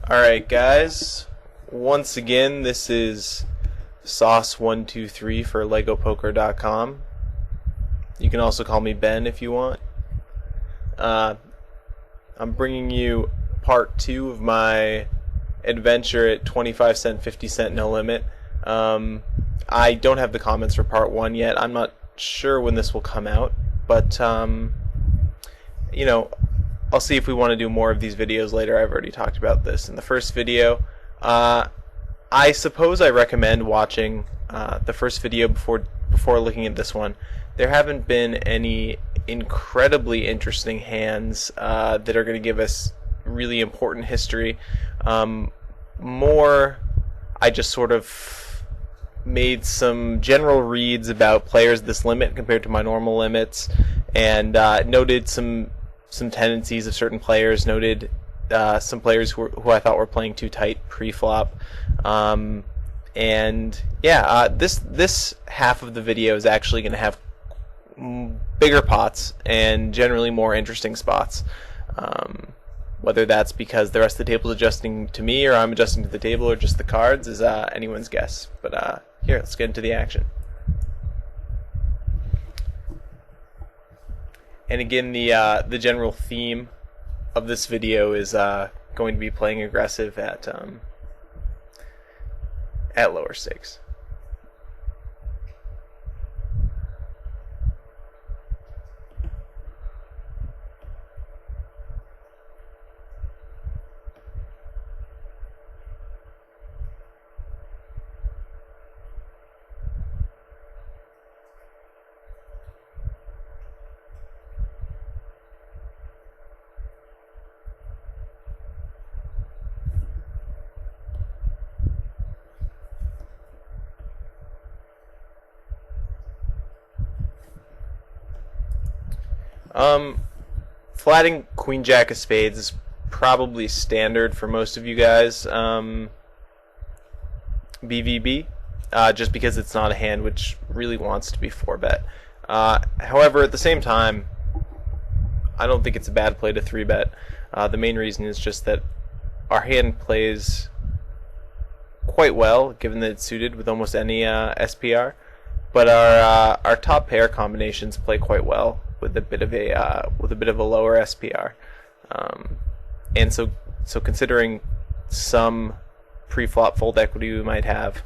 Alright guys, once again this is sauce123 for legopoker.com. You can also call me Ben if you want. I'm bringing you part 2 of my adventure at 25 cent, 50 cent no limit. I don't have the comments for part 1 yet. I'm not sure when this will come out, but you know, I'll see if we want to do more of these videos later. I've already talked about this in the first video. I suppose I recommend watching the first video before looking at this one. There haven't been any incredibly interesting hands that are going to give us really important history. More, I just sort of made some general reads about players this limit compared to my normal limits, and noted some tendencies of certain players, noted some players who I thought were playing too tight pre-flop, and yeah, this half of the video is actually going to have bigger pots and generally more interesting spots. Whether that's because the rest of the table is adjusting to me, or I'm adjusting to the table, or just the cards, is anyone's guess. But here, let's get into the action. And again, the general theme of this video is going to be playing aggressive at lower stakes. Flatting Queen Jack of Spades is probably standard for most of you guys. BVB, just because it's not a hand which really wants to be 4-bet. However, at the same time, I don't think it's a bad play to 3-bet. The main reason is just that our hand plays quite well, given that it's suited with almost any SPR. But our top pair combinations play quite well with a bit of a lower SPR, and so considering some pre-flop fold equity we might have,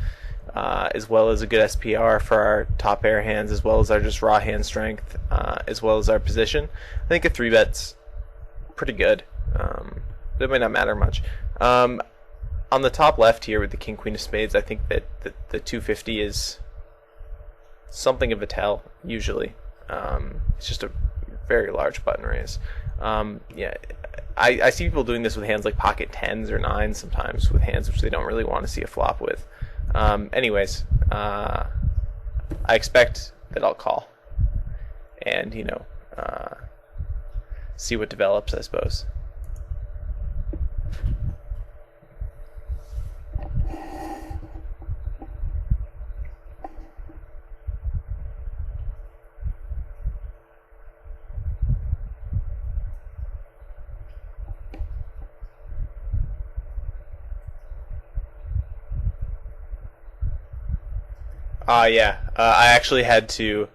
as well as a good SPR for our top pair hands, as well as our just raw hand strength, as well as our position, I think a 3-bet's pretty good. But it might not matter much. On the top left here with the King Queen of Spades, I think that the 250 is something of a tell usually. It's just a very large button raise. Yeah, I see people doing this with hands like pocket 10s or 9s sometimes, with hands which they don't really want to see a flop with. Anyways, I expect that I'll call and, you know, see what develops, I suppose. Yeah, I actually had to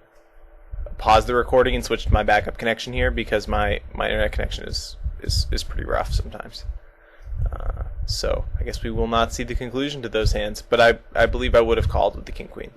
pause the recording and switch to my backup connection here because my internet connection is pretty rough sometimes. So I guess we will not see the conclusion to those hands, but I believe I would have called with the King Queen.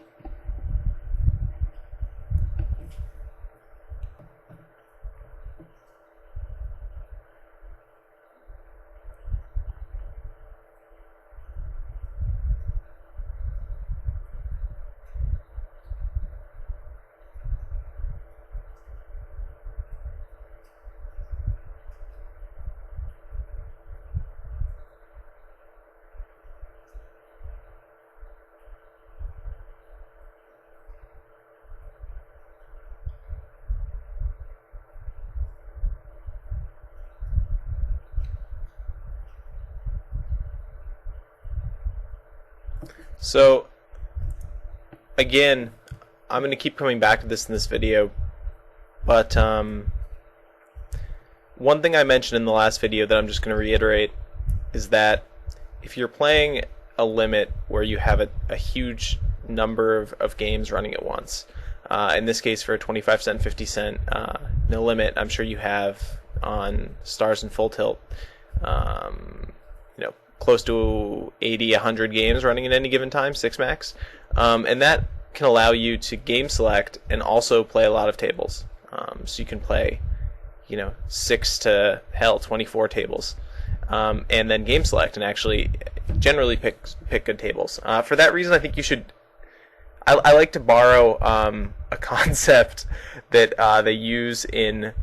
So again, I'm going to keep coming back to this in this video, but one thing I mentioned in the last video that I'm just going to reiterate is that if you're playing a limit where you have a huge number of games running at once, in this case for a 25-cent, 50-cent no limit, I'm sure you have on Stars and Full Tilt, close to 80, 100 games running at any given time, 6 max, and that can allow you to game select and also play a lot of tables. So you can play, 6 to 24 tables, and then game select and actually generally pick good tables. For that reason, I think you should. I like to borrow a concept that they use in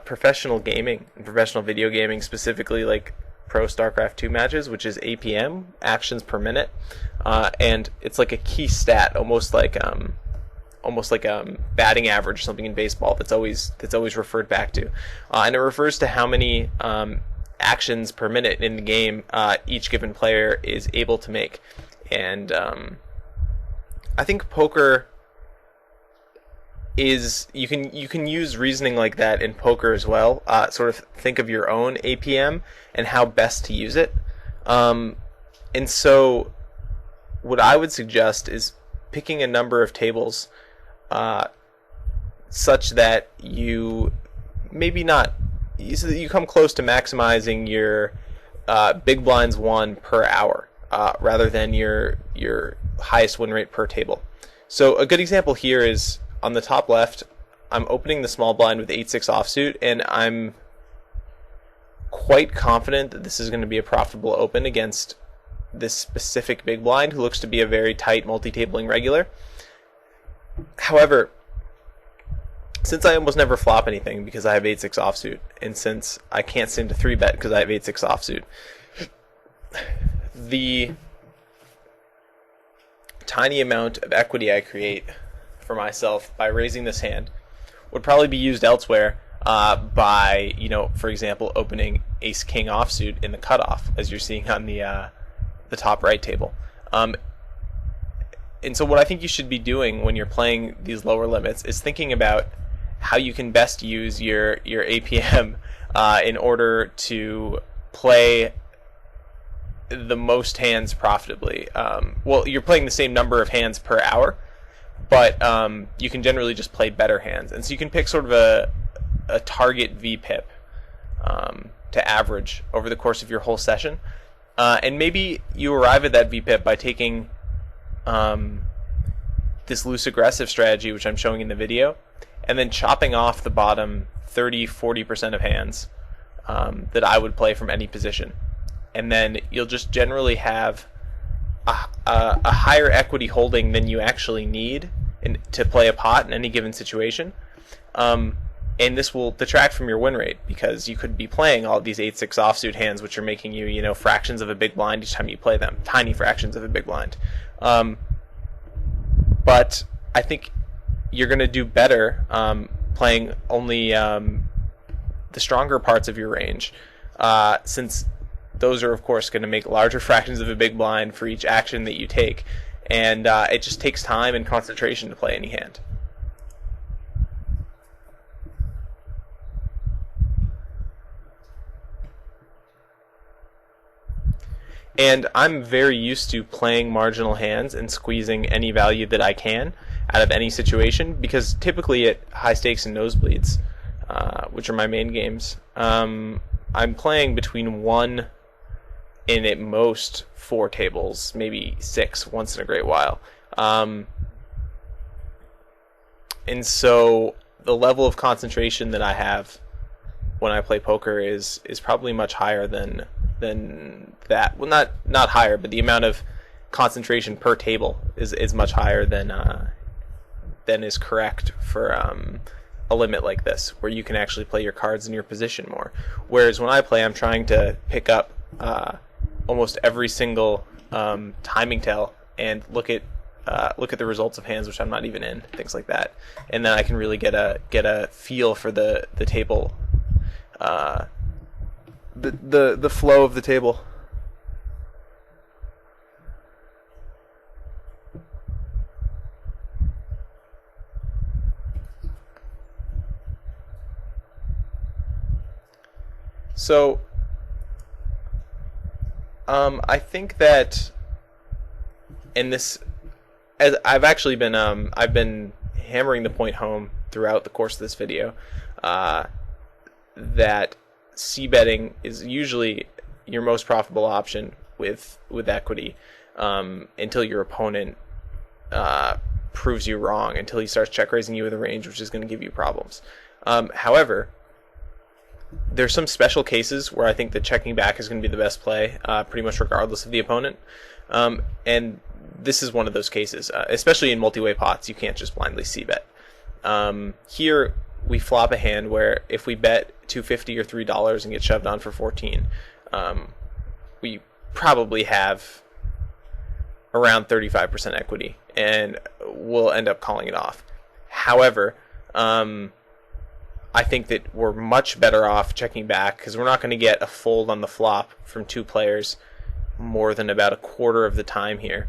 professional gaming, professional video gaming, specifically like Pro StarCraft 2 matches, which is APM, actions per minute, and it's like a key stat, almost like batting average or something in baseball that's always referred back to, and it refers to how many actions per minute in the game each given player is able to make. And I think poker is you can use reasoning like that in poker as well. Sort of think of your own APM and how best to use it. And so what I would suggest is picking a number of tables such that you so that you come close to maximizing your big blinds won per hour rather than your highest win rate per table. So a good example here is on the top left. I'm opening the small blind with 8-6 offsuit, and I'm quite confident that this is going to be a profitable open against this specific big blind who looks to be a very tight multi-tabling regular. However, since I almost never flop anything because I have 8-6 offsuit, and since I can't seem to 3-bet because I have 8-6 offsuit, the tiny amount of equity I create for myself by raising this hand would probably be used elsewhere by, for example, opening ace-king offsuit in the cutoff, as you're seeing on the top right table. And so what I think you should be doing when you're playing these lower limits is thinking about how you can best use your APM in order to play the most hands profitably. Well, you're playing the same number of hands per hour, but you can generally just play better hands. And so you can pick sort of a target VPIP to average over the course of your whole session. And maybe you arrive at that VPIP by taking this loose aggressive strategy, which I'm showing in the video, and then chopping off the bottom 30-40% of hands that I would play from any position. And then you'll just generally have a higher equity holding than you actually need to play a pot in any given situation. And this will detract from your win rate because you could be playing all these 8-6 offsuit hands, which are making you, fractions of a big blind each time you play them, tiny fractions of a big blind. But I think you're going to do better playing only the stronger parts of your range, since those are, of course, going to make larger fractions of a big blind for each action that you take. And it just takes time and concentration to play any hand. And I'm very used to playing marginal hands and squeezing any value that I can out of any situation, because typically at high stakes and nosebleeds, which are my main games, I'm playing between 1 and at most 4 tables, maybe 6 once in a great while. And so the level of concentration that I have when I play poker is probably much higher than that. Well, not higher, but the amount of concentration per table is much higher than is correct for a limit like this, where you can actually play your cards in your position more. Whereas when I play, I'm trying to pick up almost every single timing tell and look at the results of hands which I'm not even in, things like that, and then I can really get a feel for the table, the flow of the table. So I think that in this, as I've actually been I've been hammering the point home throughout the course of this video, that c betting is usually your most profitable option with equity, until your opponent proves you wrong, until he starts check raising you with a range, which is going to give you problems. However, there's some special cases where I think that checking back is going to be the best play, pretty much regardless of the opponent. And this is one of those cases, especially in multi-way pots. You can't just blindly c-bet. Here we flop a hand where if we bet $2.50 or $3 and get shoved on for 14, we probably have around 35% equity, and we'll end up calling it off. However, I think that we're much better off checking back, because we're not going to get a fold on the flop from two players more than about a quarter of the time here.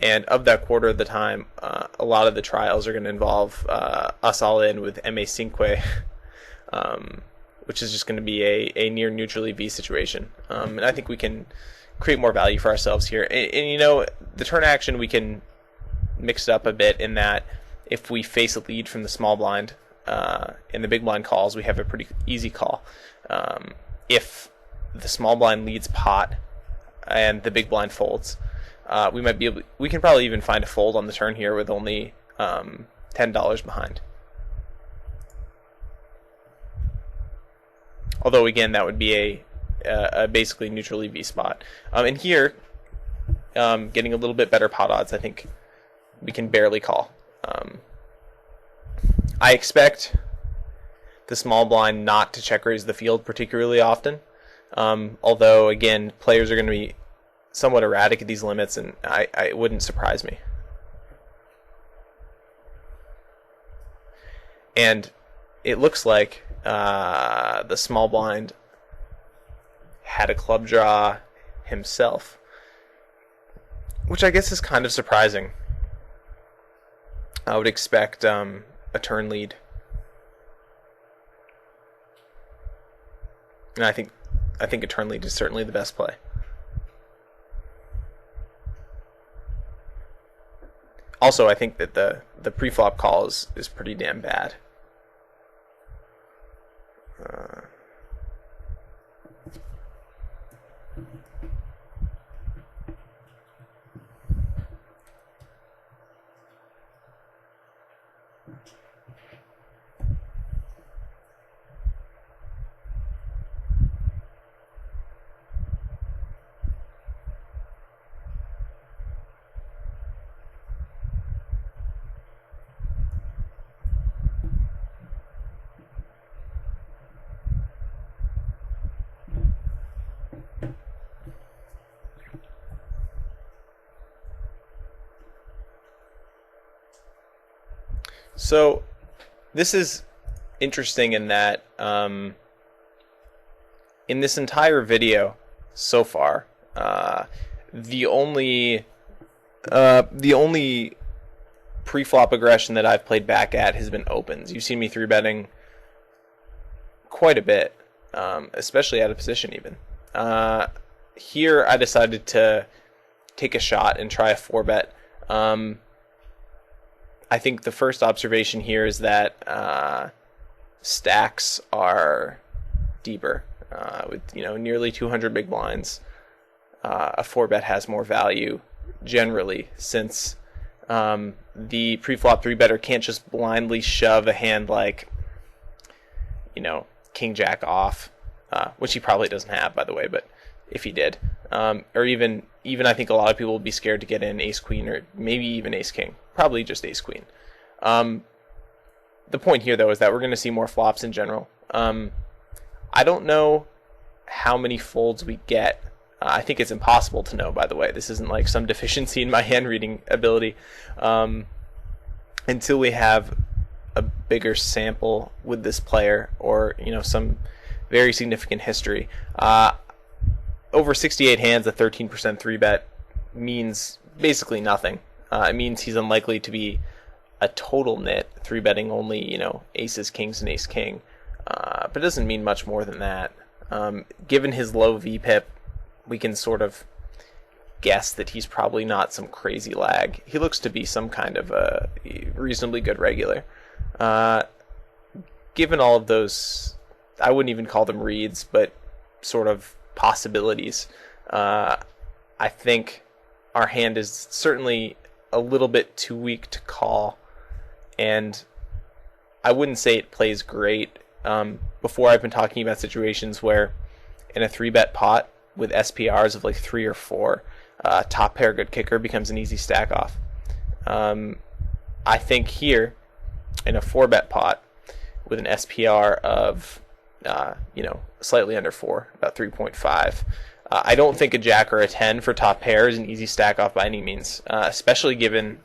And of that quarter of the time, a lot of the trials are going to involve us all in with MA5, which is just going to be a near neutral EV situation. And I think we can create more value for ourselves here. And you know, the turn action, we can mix it up a bit in that if we face a lead from the small blind, in the big blind calls, we have a pretty easy call. If the small blind leads pot and the big blind folds, we can probably even find a fold on the turn here with only $10 behind. Although again, that would be a basically neutral EV spot. And here, getting a little bit better pot odds, I think we can barely call. I expect the small blind not to check raise the field particularly often. Although again, players are going to be somewhat erratic at these limits, and it wouldn't surprise me. And it looks like the small blind had a club draw himself, which I guess is kind of surprising. I would expect a turn lead, and I think a turn lead is certainly the best play. Also, I think that the pre-flop call is pretty damn bad. So this is interesting in that in this entire video so far, the only pre-flop aggression that I've played back at has been opens. You've seen me 3-betting quite a bit, especially out of position even. Here I decided to take a shot and try a 4-bet. I think the first observation here is that stacks are deeper. With nearly 200 big blinds, a 4-bet has more value generally, since the pre-flop 3-better can't just blindly shove a hand like King Jack off, which he probably doesn't have, by the way, but if he did, or even I think a lot of people would be scared to get in Ace Queen or maybe even Ace King. Probably just Ace Queen. The point here, though, is that we're going to see more flops in general. I don't know how many folds we get. I think it's impossible to know, by the way. This isn't like some deficiency in my hand reading ability. Until we have a bigger sample with this player, or some very significant history. Over 68 hands, a 13% 3-bet means basically nothing. It means he's unlikely to be a total nit, 3-betting only, aces, kings, and ace king. But it doesn't mean much more than that. Given his low VPIP, we can sort of guess that he's probably not some crazy lag. He looks to be some kind of a reasonably good regular. Given all of those, I wouldn't even call them reads, but sort of possibilities, I think our hand is certainly a little bit too weak to call, and I wouldn't say it plays great. Before, I've been talking about situations where in a 3-bet pot with SPRs of like 3 or 4, top pair good kicker becomes an easy stack off. I think here in a 4-bet pot with an SPR of slightly under 4, about 3.5, I don't think a jack or a 10 for top pair is an easy stack off by any means, especially given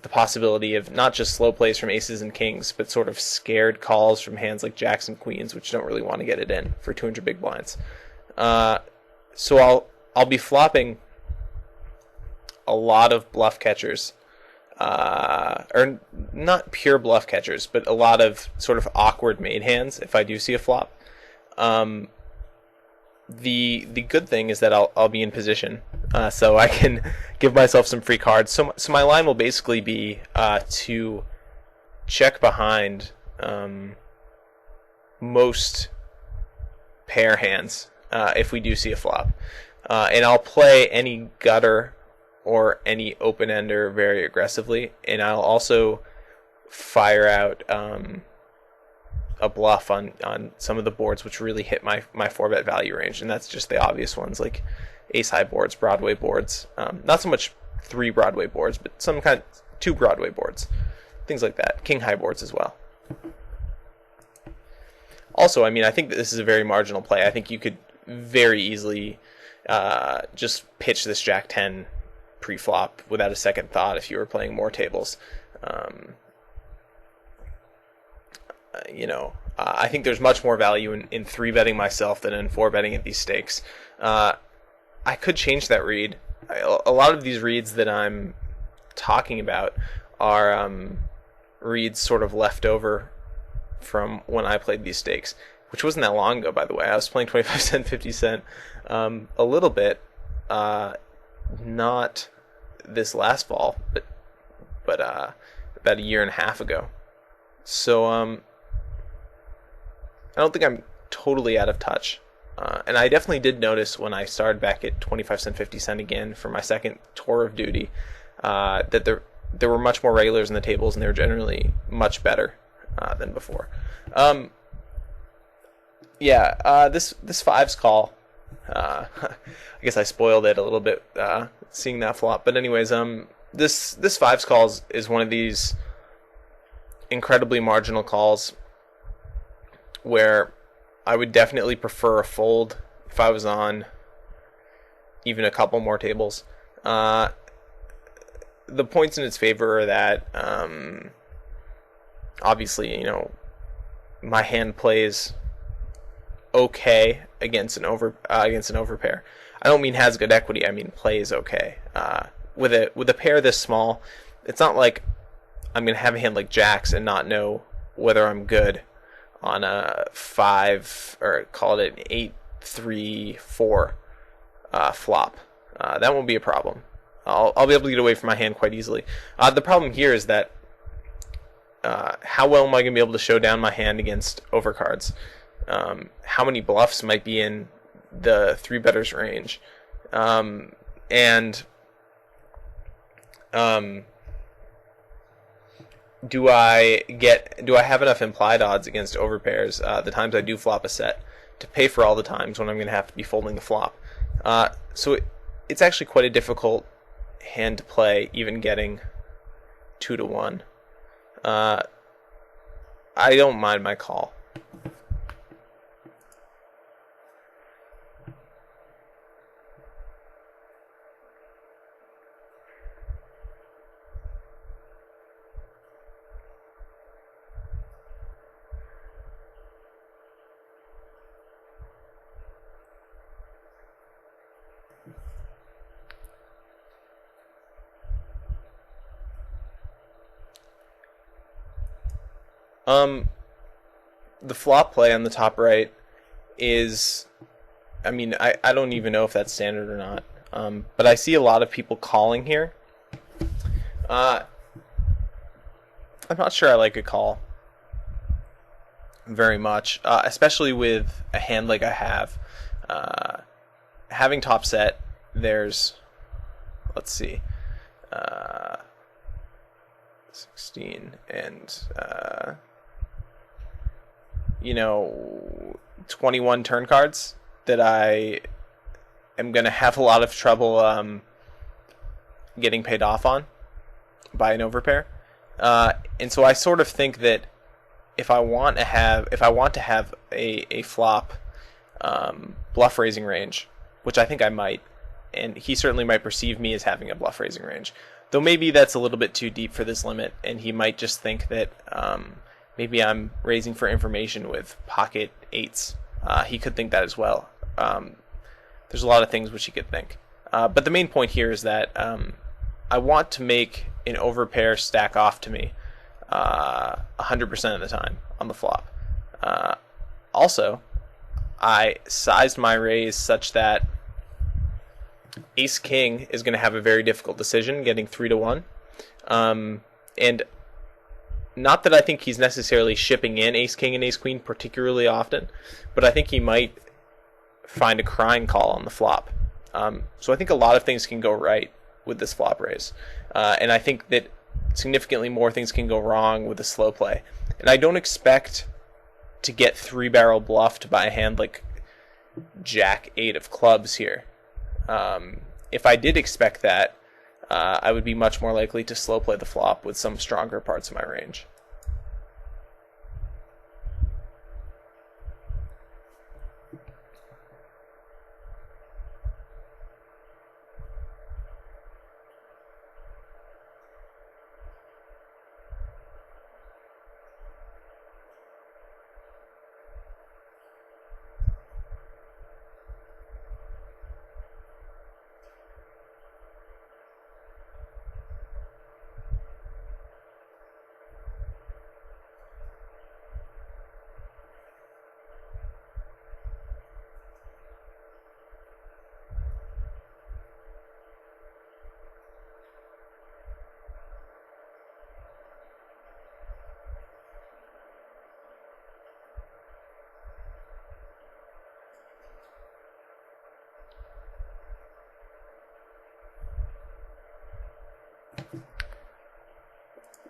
the possibility of not just slow plays from aces and kings, but sort of scared calls from hands like jacks and queens, which don't really want to get it in for 200 big blinds. So I'll be flopping a lot of bluff catchers, or not pure bluff catchers, but a lot of sort of awkward made hands if I do see a flop. The good thing is that I'll be in position, so I can give myself some free cards. So my line will basically be to check behind most pair hands if we do see a flop, and I'll play any gutter or any open-ender very aggressively, and I'll also fire out a bluff on some of the boards which really hit my 4-bet value range, and that's just the obvious ones like ace-high boards, Broadway boards, not so much 3 Broadway boards, but 2 Broadway boards, things like that, king-high boards as well. Also, I mean, I think that this is a very marginal play. I think you could very easily just pitch this Jack-10 pre-flop without a second thought if you were playing more tables. I think there's much more value in 3-betting myself than in 4-betting at these stakes. I could change that read. A lot of these reads that I'm talking about are reads sort of left over from when I played these stakes, which wasn't that long ago, by the way. I was playing 25 cent, 50 cent a little bit, not this last fall, but about a year and a half ago. So I don't think I'm totally out of touch. And I definitely did notice when I started back at 25 cent, 50 cent again for my second tour of duty, that there were much more regulars in the tables, and they were generally much better than before. This fives call, I guess I spoiled it a little bit seeing that flop. But anyways, this fives call is one of these incredibly marginal calls where I would definitely prefer a fold if I was on even a couple more tables. The points in its favor are that obviously, my hand plays okay against an overpair. I don't mean has good equity. I mean plays okay. With a pair this small, it's not like I'm gonna have a hand like jacks and not know whether I'm good on a 5 or call it an 8-3-4 flop. That won't be a problem. I'll be able to get away from my hand quite easily. The problem here is that how well am I going to be able to show down my hand against overcards? How many bluffs might be in the 3-betters range? Do I have enough implied odds against overpairs the times I do flop a set to pay for all the times when I'm going to have to be folding the flop? So it's actually quite a difficult hand to play, even getting 2-1. I don't mind my call. The flop play on the top right is I mean, I don't even know if that's standard or not. But I see a lot of people calling here. Uh, I'm not sure I like a call very much, especially with a hand like I have. Uh, Having top set, there's, let's see, uh, 16 and, 21 turn cards that I am going to have a lot of trouble getting paid off on by an overpair. And so I sort of think that if I want to have a flop bluff raising range, which I think I might, and he certainly might perceive me as having a bluff raising range, though maybe that's a little bit too deep for this limit, and he might just think that maybe I'm raising for information with pocket eights. He could think that as well. There's a lot of things which he could think. But the main point here is that I want to make an overpair stack off to me 100% of the time on the flop. Also, I sized my raise such that Ace King is going to have a very difficult decision, getting 3-1. And not that I think he's necessarily shipping in Ace King and Ace Queen particularly often, but I think he might find a crying call on the flop. So I think a lot of things can go right with this flop raise. And I think that significantly more things can go wrong with a slow play. And I don't expect to get 3-barrel bluffed by a hand like Jack 8 of clubs here. If I did expect that, I would be much more likely to slow play the flop with some stronger parts of my range.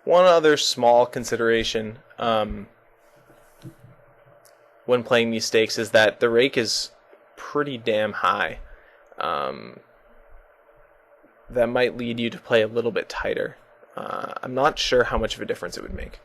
One other small consideration when playing these stakes is that the rake is pretty damn high. That might lead you to play a little bit tighter. I'm not sure how much of a difference it would make.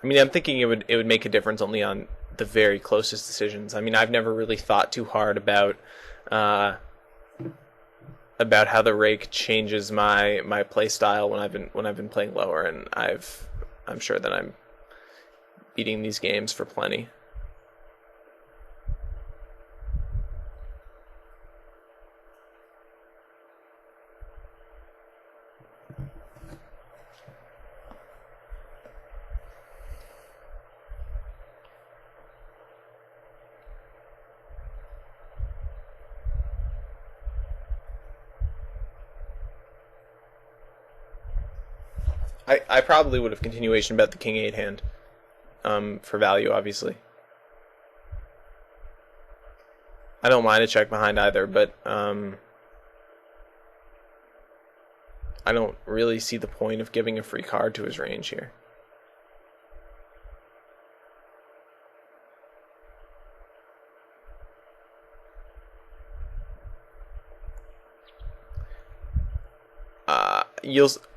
I mean, I'm thinking it would make a difference only on the very closest decisions. I mean, I've never really thought too hard about how the rake changes my play style when I've been playing lower, and I'm sure that I'm beating these games for plenty. I probably would have continuation bet the king 8 hand for value, obviously. I don't mind a check behind either, but I don't really see the point of giving a free card to his range here.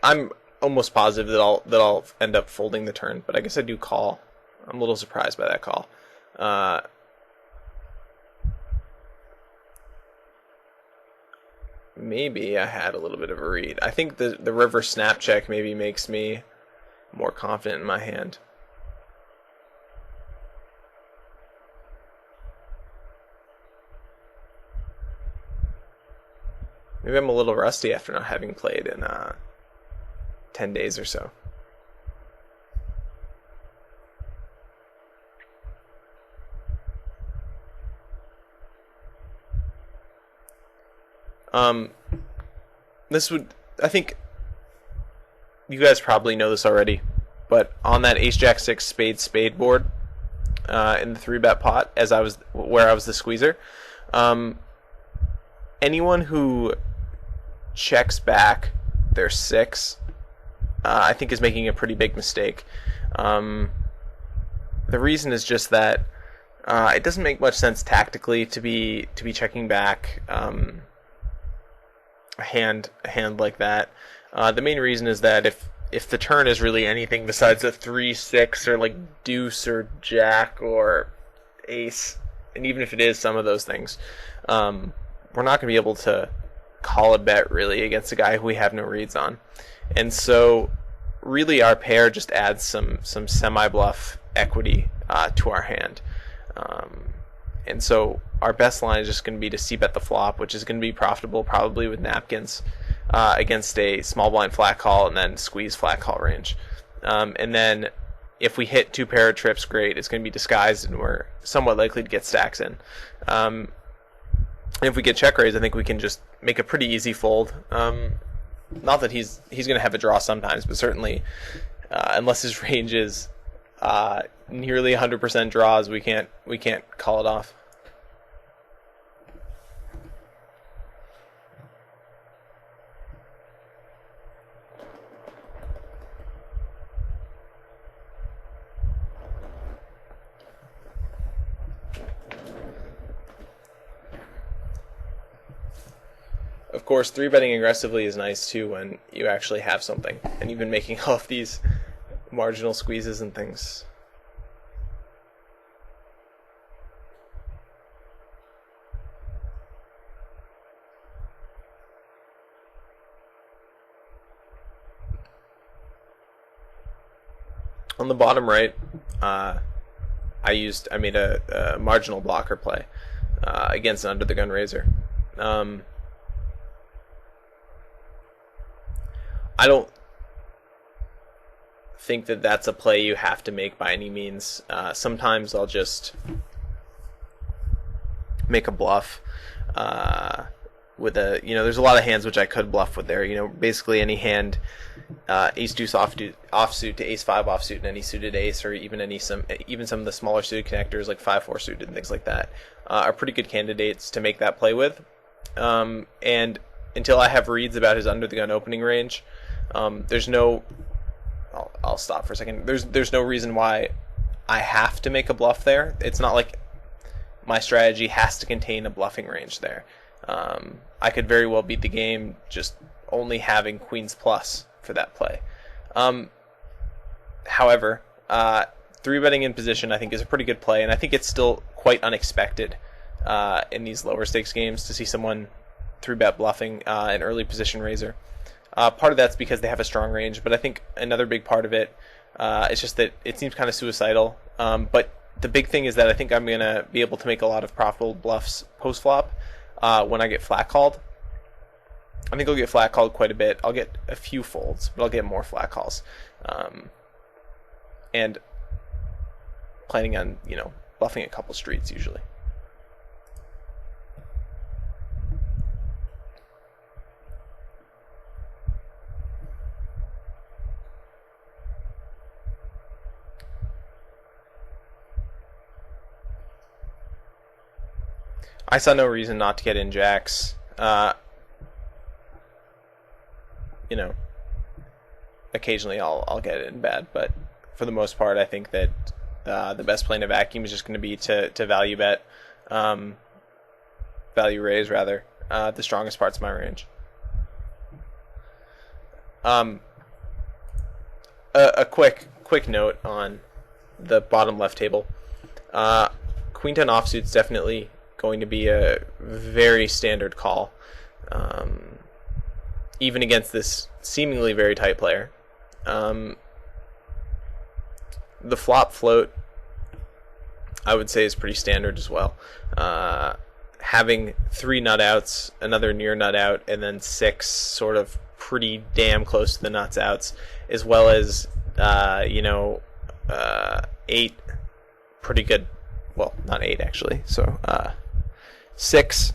I'm almost positive that I'll end up folding the turn, but I guess I do call. I'm a little surprised by that call. Maybe I had a little bit of a read. I think the river snap check maybe makes me more confident in my hand. Maybe I'm a little rusty after not having played in 10 days or so. I think you guys probably know this already, but on that Ace Jack 6 spade board in the 3-bet pot, where I was the squeezer, anyone who checks back their 6, I think is making a pretty big mistake. The reason is just that it doesn't make much sense tactically to be checking back a hand like that. The main reason is that if the turn is really anything besides a 3-6 or like deuce or jack or ace, and even if it is some of those things, we're not going to be able to call a bet really against a guy who we have no reads on. And so really our pair just adds some semi-bluff equity to our hand. And so our best line is just going to be to c-bet the flop, which is going to be profitable probably with napkins against a small blind flat call and then squeeze flat call range. And then if we hit 2 pair of trips, great. It's going to be disguised and we're somewhat likely to get stacks in. And if we get check raise, I think we can just make a pretty easy fold. Not that he's going to have a draw sometimes, but certainly unless his range is nearly 100% draws, we can't call it off. Of course, 3-betting aggressively is nice too when you actually have something and you've been making all of these marginal squeezes and things. On the bottom right, I made a marginal blocker play against an under the gun raiser. I don't think that that's a play you have to make by any means. Sometimes I'll just make a bluff with there's a lot of hands which I could bluff with there. Basically any hand, ace deuce offsuit to ace 5 offsuit and any suited ace, or even some of the smaller suited connectors like 5-4 suited and things like that are pretty good candidates to make that play with. And until I have reads about his under the gun opening range, there's no. I'll stop for a second. There's no reason why I have to make a bluff there. It's not like my strategy has to contain a bluffing range there. I could very well beat the game just only having queens plus for that play. However, 3-betting in position I think is a pretty good play, and I think it's still quite unexpected in these lower stakes games to see someone 3-bet bluffing an early position raiser. Part of that's because they have a strong range, but I think another big part of it is just that it seems kind of suicidal. But the big thing is that I think I'm going to be able to make a lot of profitable bluffs post-flop when I get flat called. I think I'll get flat called quite a bit. I'll get a few folds, but I'll get more flat calls. And planning on, bluffing a couple streets usually. I saw no reason not to get in jacks. Occasionally I'll get it in bad, but for the most part, I think that the best play in a vacuum is just going to be to value bet, value raise rather, the strongest parts of my range. A quick note on the bottom left table. Queen 10 offsuit's definitely going to be a very standard call, even against this seemingly very tight player. The flop float, I would say, is pretty standard as well. having 3 nut outs, another near nut out, and then 6 sort of pretty damn close to the nuts outs, as well as 8 pretty good, well, not 8 actually, so 6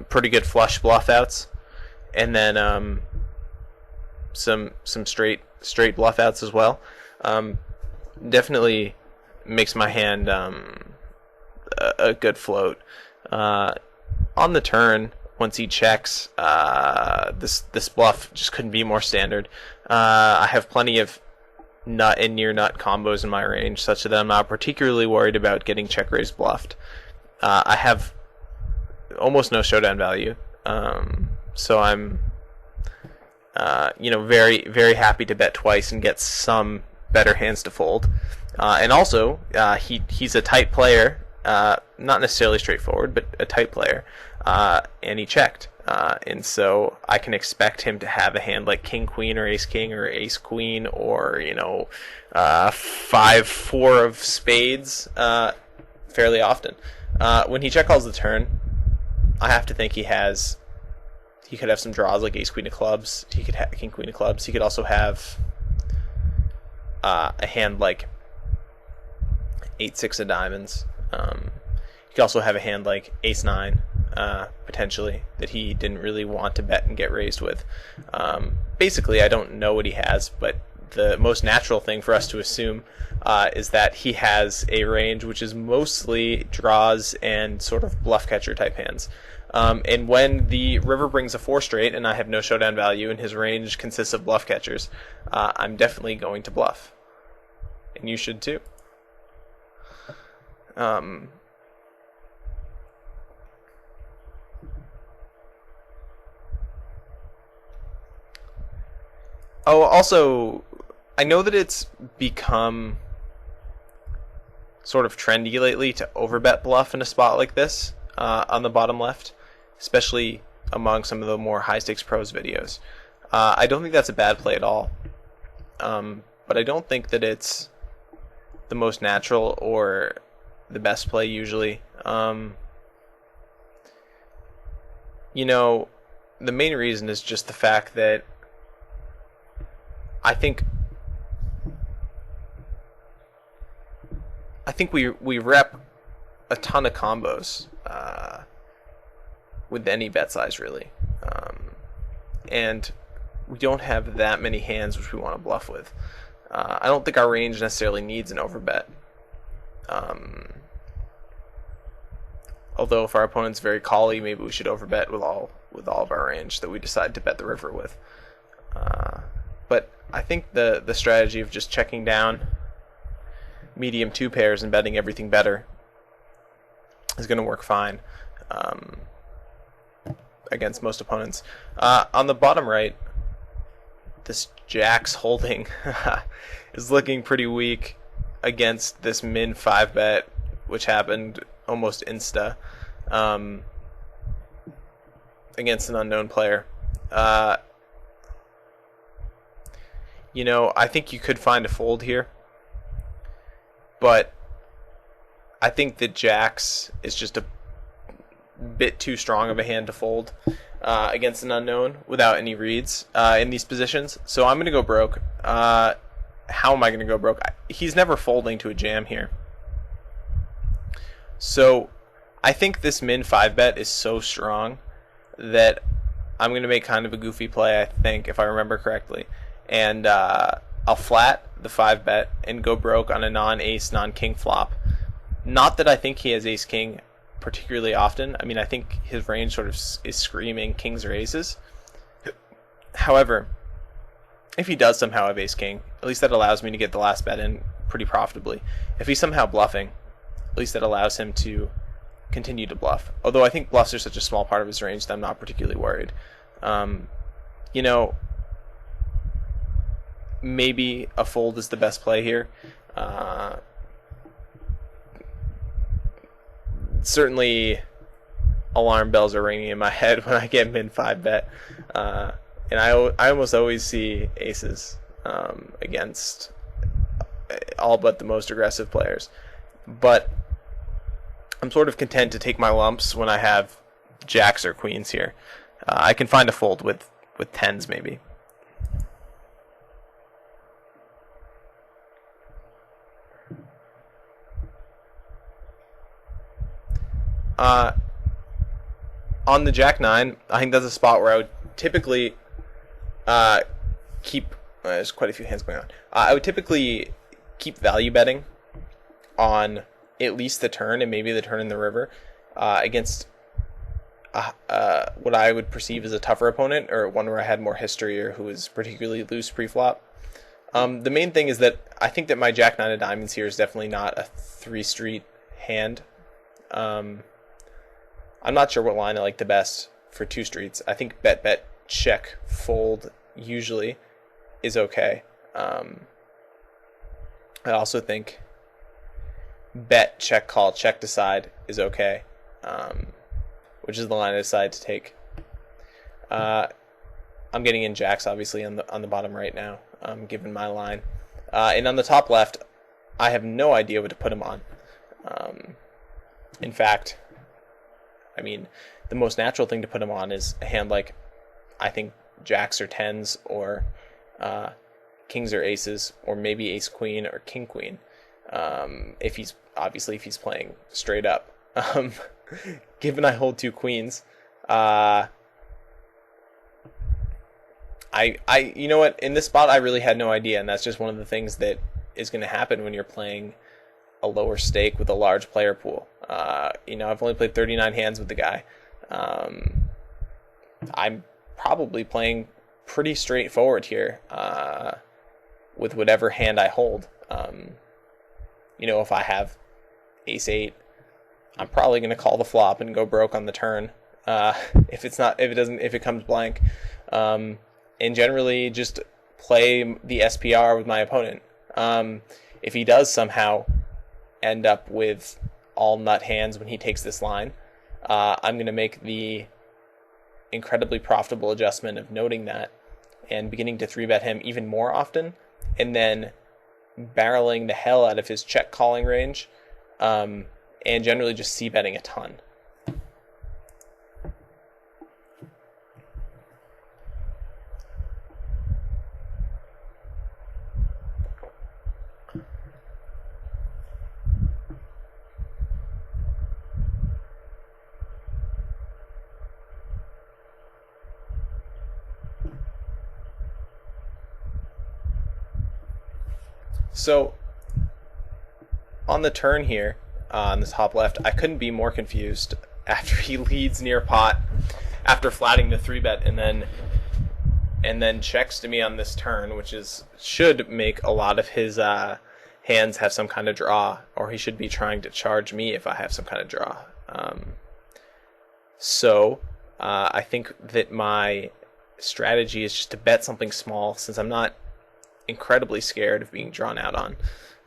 pretty good flush bluff outs, and then some straight bluff outs as well. Definitely makes my hand a good float. On the turn, once he checks, this bluff just couldn't be more standard. I have plenty of nut and near nut combos in my range, such that I'm not particularly worried about getting check raised bluffed. I have almost no showdown value, so I'm very, very happy to bet twice and get some better hands to fold. And also, he's a tight player, not necessarily straightforward, but a tight player, and he checked. And so I can expect him to have a hand like King Queen or Ace King or Ace Queen or 5-4 of spades fairly often. When he check calls the turn, I have to think he could have some draws like Ace Queen of Clubs. He could have King Queen of Clubs. He could also have a hand like 8-6 of diamonds. He could also have a hand like Ace 9. Potentially, that he didn't really want to bet and get raised with. Basically, I don't know what he has, but the most natural thing for us to assume is that he has a range which is mostly draws and sort of bluff catcher type hands. And when the river brings a 4 straight and I have no showdown value and his range consists of bluff catchers, I'm definitely going to bluff. And you should too. Oh, also, I know that it's become sort of trendy lately to overbet bluff in a spot like this on the bottom left, especially among some of the more high-stakes pros videos. I don't think that's a bad play at all, but I don't think that it's the most natural or the best play usually. The main reason is just the fact that I think we rep a ton of combos with any bet size really, and we don't have that many hands which we want to bluff with. I don't think our range necessarily needs an overbet. Although if our opponent's very call-y, maybe we should overbet with all of our range that we decide to bet the river with. But I think the strategy of just checking down medium 2 pairs and betting everything better is going to work fine against most opponents. On the bottom right, this Jack's holding is looking pretty weak against this min 5 bet, which happened almost insta against an unknown player. I think you could find a fold here, but I think that Jacks is just a bit too strong of a hand to fold against an unknown without any reads in these positions. So I'm going to go broke. How am I going to go broke? He's never folding to a jam here. So I think this min 5 bet is so strong that I'm going to make kind of a goofy play, I think, if I remember correctly. And I'll flat the 5 bet and go broke on a non-ace, non-king flop. Not that I think he has ace-king particularly often. I mean, I think his range sort of is screaming kings or aces. However, if he does somehow have ace-king, at least that allows me to get the last bet in pretty profitably. If he's somehow bluffing, at least that allows him to continue to bluff. Although I think bluffs are such a small part of his range that I'm not particularly worried. Maybe a fold is the best play here. Certainly alarm bells are ringing in my head when I get min 5 bet. And I almost always see aces against all but the most aggressive players. But I'm sort of content to take my lumps when I have jacks or queens here. I can find a fold with tens maybe. On the jack nine, I think that's a spot where I would typically keep. There's quite a few hands going on. I would typically keep value betting on at least the turn and maybe the turn in the river against what I would perceive as a tougher opponent, or one where I had more history or who was particularly loose pre-flop. The main thing is that I think that my jack nine of diamonds here is definitely not a 3-street hand. I'm not sure what line I like the best for 2 streets. I think bet check fold usually is okay. I also think bet check call check decide is okay, which is the line I decided to take. I'm getting in jacks obviously on the bottom right now, given my line, and on the top left, I have no idea what to put him on. In fact, I mean, the most natural thing to put him on is a hand like, I think, jacks or tens, or kings or aces, or maybe ace queen or king queen. If he's playing straight up. Given I hold 2 queens, you know what, in this spot I really had no idea, and that's just one of the things that is going to happen when you're playing a lower stake with a large player pool. I've only played 39 hands with the guy. I'm probably playing pretty straightforward here with whatever hand I hold. If I have ace 8, I'm probably going to call the flop and go broke on the turn. If it comes blank, and generally just play the SPR with my opponent. If he does somehow end up with all nut hands when he takes this line, I'm going to make the incredibly profitable adjustment of noting that and beginning to 3-bet him even more often, and then barreling the hell out of his check calling range, and generally just c-betting a ton. So, on the turn here, on the top left, I couldn't be more confused after he leads near pot, after flatting the 3-bet, and then checks to me on this turn, which should make a lot of his hands have some kind of draw, or he should be trying to charge me if I have some kind of draw. I think that my strategy is just to bet something small, since I'm not incredibly scared of being drawn out on.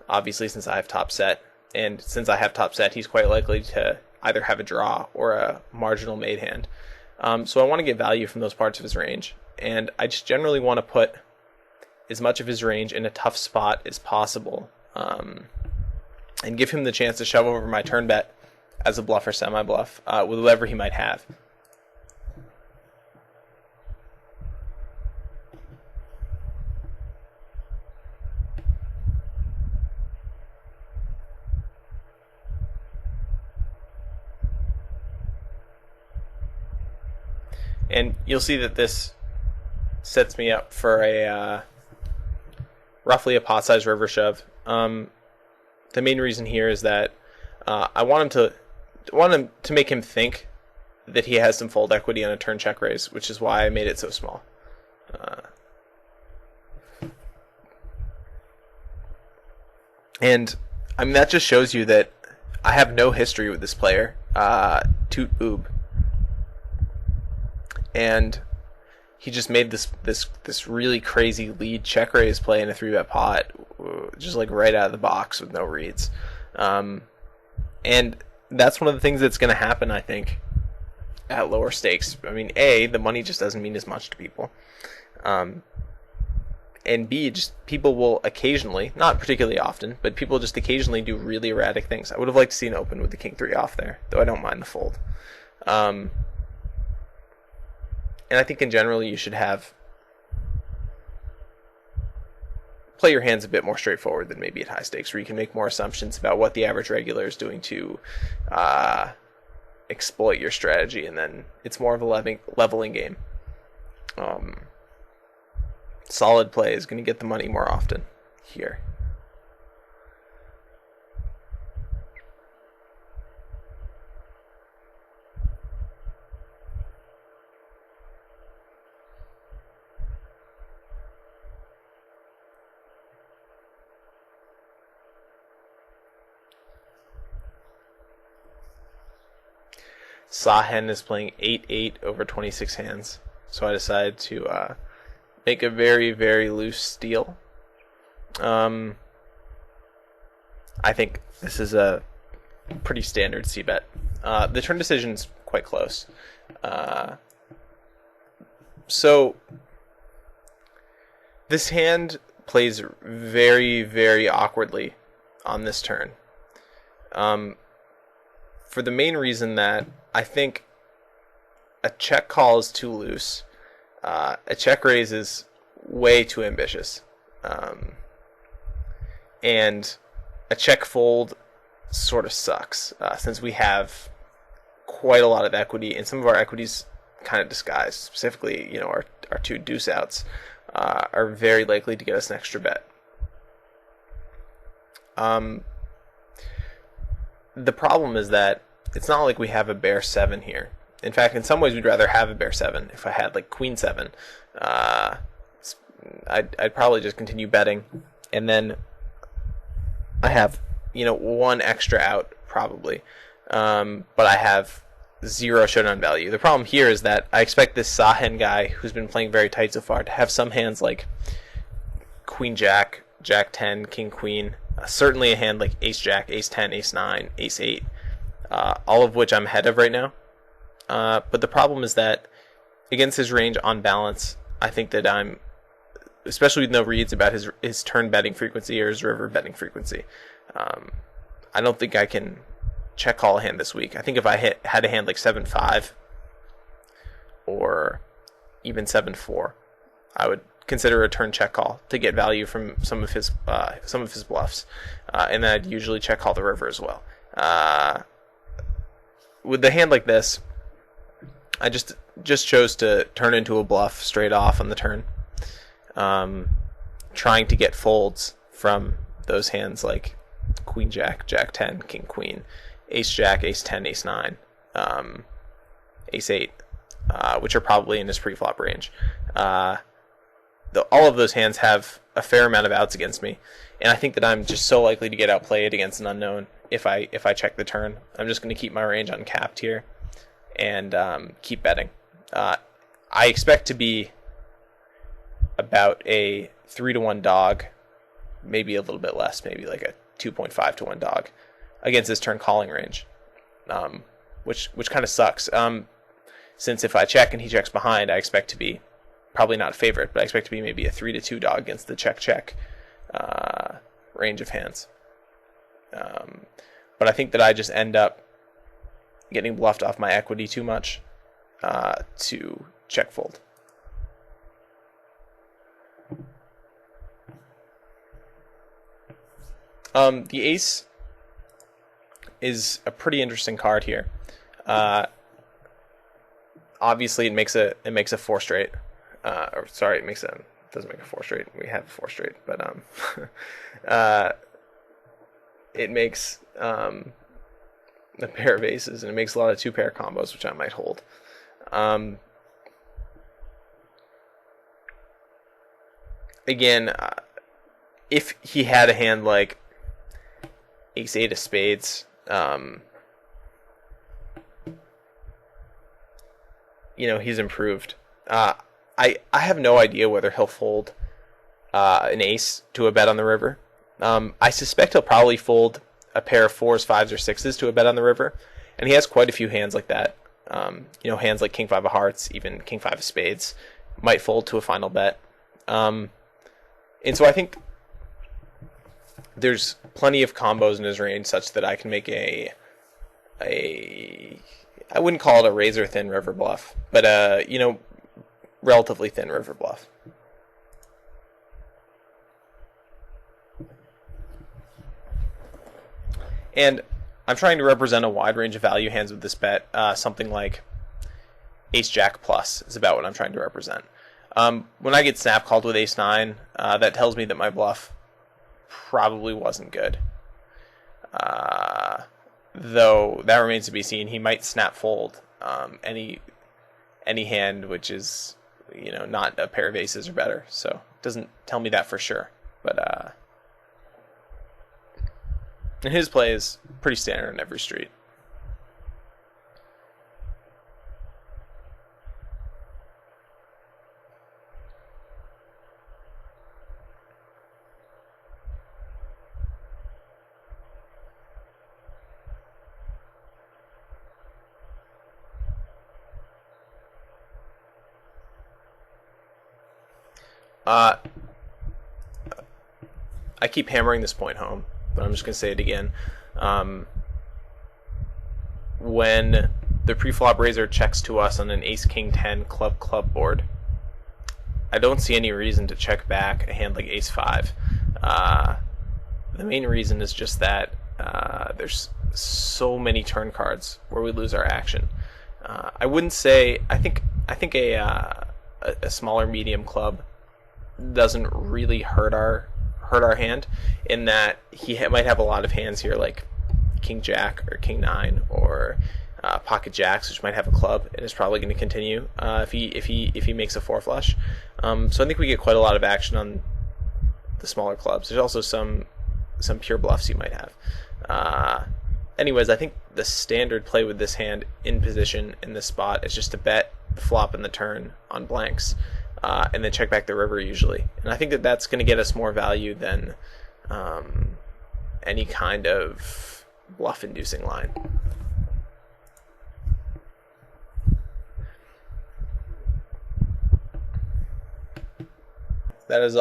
Obviously, since I have top set, and since I have top set, he's quite likely to either have a draw or a marginal made hand. So I want to get value from those parts of his range, and I just generally want to put as much of his range in a tough spot as possible, and give him the chance to shove over my turn bet as a bluff or semi-bluff with whatever he might have. And you'll see that this sets me up for a roughly a pot-sized river shove. The main reason here is that I want him to make him think that he has some fold equity on a turn check raise, which is why I made it so small. And I mean, that just shows you that I have no history with this player. Toot boob. And he just made this really crazy lead check raise play in a 3-bet pot, just like right out of the box with no reads. And that's one of the things that's going to happen, I think, at lower stakes. I mean, the money just doesn't mean as much to people. and B, just people will occasionally, not particularly often, but people just occasionally do really erratic things. I would have liked to see an open with the king 3 off there, though I don't mind the fold. And I think in general you should play your hands a bit more straightforward than maybe at high stakes, where you can make more assumptions about what the average regular is doing to exploit your strategy, and then it's more of a leveling game. Solid play is going to get the money more often here. Sahen is playing 8-8 over 26 hands, so I decided to make a very, very loose steal. I think this is a pretty standard c-bet. The turn decision's quite close. So this hand plays very, very awkwardly on this turn. For the main reason that I think a check call is too loose. A check raise is way too ambitious. And a check fold sort of sucks, since we have quite a lot of equity, and some of our equities kind of disguised, specifically, our two deuce outs, are very likely to get us an extra bet. The problem is that it's not like we have a bear 7 here. In fact, in some ways, we'd rather have a bear 7. If I had like queen 7, I'd probably just continue betting, and then I have one extra out probably, but I have 0 showdown value. The problem here is that I expect this Sahen guy, who's been playing very tight so far, to have some hands like queen jack, jack 10, king queen, certainly a hand like ace jack, ace 10, ace 9, ace 8. All of which I'm ahead of right now. But the problem is that against his range on balance, I think that I'm, especially with no reads about his turn betting frequency or his river betting frequency, I don't think I can check call a hand this week. I think if I had a hand like 7-5 or even 7-4, I would consider a turn check call to get value from some of his bluffs, and then I'd usually check call the river as well. With the hand like this, I just chose to turn into a bluff straight off on the turn, trying to get folds from those hands like queen jack, jack 10, king queen, ace jack, ace 10, ace 9, ace 8, which are probably in his pre-flop range. All of those hands have a fair amount of outs against me, and I think that I'm just so likely to get outplayed against an unknown if I check the turn. I'm just going to keep my range uncapped here and keep betting. I expect to be about a 3-1 dog, maybe a little bit less, maybe like a 2.5 to 1 dog against his turn calling range, which kind of sucks. Since if I check and he checks behind, I expect to be probably not a favorite, but I expect to be maybe a 3-2 dog against the check range of hands. But I think that I just end up getting bluffed off my equity too much to check fold. The ace is a pretty interesting card here. Obviously, it makes a 4 straight. It doesn't make a 4 straight. We have a 4 straight, but it makes a pair of aces, and it makes a lot of 2-pair combos, which I might hold. Again, if he had a hand like ace 8 of spades, he's improved. I have no idea whether he'll fold an ace to a bet on the river. I suspect he'll probably fold a pair of 4s, 5s, or 6s to a bet on the river, and he has quite a few hands like that. Hands like king 5 of hearts, even king 5 of spades, might fold to a final bet. And so I think there's plenty of combos in his range such that I can make a I wouldn't call it a razor thin river bluff, but relatively thin river bluff. And I'm trying to represent a wide range of value hands with this bet. Something like Ace Jack plus is about what I'm trying to represent. When I get snap called with Ace 9, that tells me that my bluff probably wasn't good. Though that remains to be seen. He might snap fold any hand which is not a pair of aces or better. So it doesn't tell me that for sure. But and his play is pretty standard on every street. I keep hammering this point home, but I'm just going to say it again. When the preflop raiser checks to us on an Ace King 10 club board, I don't see any reason to check back a hand like Ace 5. The main reason is just that there's so many turn cards where we lose our action. I wouldn't say I think a smaller medium club doesn't really hurt our hand, in that he might have a lot of hands here like King Jack or King 9 or pocket jacks, which might have a club, and is probably going to continue if he makes a 4 flush. So I think we get quite a lot of action on the smaller clubs. There's also some pure bluffs you might have. Anyways, I think the standard play with this hand in position in this spot is just to bet the flop and the turn on blanks, and then check back the river usually. And I think that that's going to get us more value than any kind of bluff-inducing line. That is